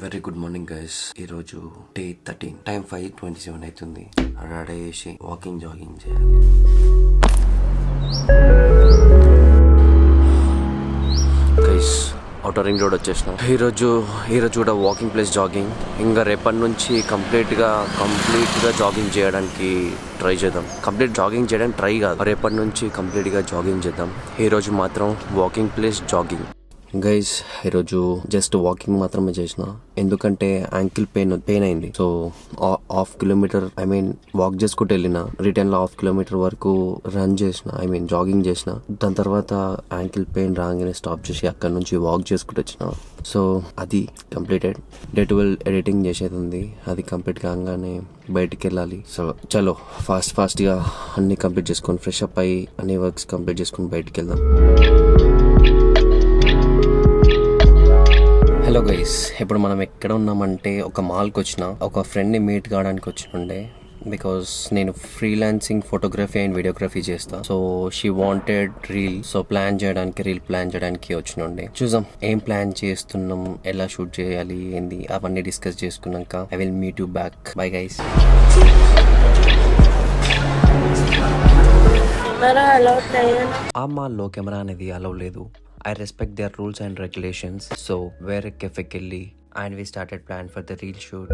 Very good morning guys. ఈరోజు day 13, time 5:27 అవుతుంది. Ready చేసి జాగింగ్ చేయాలి. గైస్ అవుటర్ రింగ్ రోడ్ వచ్చేసిన. ఈరోజు కూడా వాకింగ్ ప్లేస్ జాగింగ్. ఇంకా రేపటి నుంచి కంప్లీట్ గా జాగింగ్ చేయడానికి ట్రై చేద్దాం. కంప్లీట్ జాగింగ్ చేయడానికి ట్రై కాదు, రేపటి నుంచి కంప్లీట్ గా జాగింగ్ చేద్దాం. ఈరోజు మాత్రం వాకింగ్ ప్లేస్ జాగింగ్. గైస్ ఈరోజు జస్ట్ వాకింగ్ మాత్రమే చేసిన, ఎందుకంటే యాంకిల్ పెయిన్ అయింది. సో హాఫ్ కిలోమీటర్ వాక్ చేసుకుంటూ వెళ్ళిన, రిటర్న్ లో హాఫ్ కిలోమీటర్ వరకు రన్ చేసిన, జాగింగ్ చేసిన. దాని తర్వాత యాంకిల్ పెయిన్ రాగానే స్టాప్ చేసి అక్కడ నుంచి వాక్ చేసుకుంటూ వచ్చిన. సో అది కంప్లీటెడ్. డే 12 ఎడిటింగ్ చేసేది ఉంది, అది కంప్లీట్ కాగానే బయటికి వెళ్ళాలి. సో చలో ఫాస్ట్ గా అన్ని కంప్లీట్ చేసుకొని ఫ్రెష్ అప్ అయ్యి అన్ని వర్క్స్ కంప్లీట్ చేసుకొని బయటికి వెళ్దాం. హలో గైస్, ఇప్పుడు మనం ఎక్కడ ఉన్నామంటే ఒక మాల్కి వచ్చిన, ఒక ఫ్రెండ్ని మీట్ కావడానికి వచ్చినుండే. బికాస్ నేను ఫ్రీలాన్సింగ్ ఫోటోగ్రఫీ అండ్ వీడియోగ్రఫీ చేస్తా. So she wanted reel, so reel plan చేయడానికి వచ్చినుండే. చూద్దాం ఏం ప్లాన్ చేస్తున్నాం, ఎలా షూట్ చేయాలి, ఏంది అవన్నీ డిస్కస్ చేసుకున్నాక I will meet you back. Bye guys. ఆ మాల్లో కెమెరా అనేది అలౌ లేదు. I respect their rules and regulations. So వేరే కెఫేకి వెళ్ళి and we started plan for the reel shoot.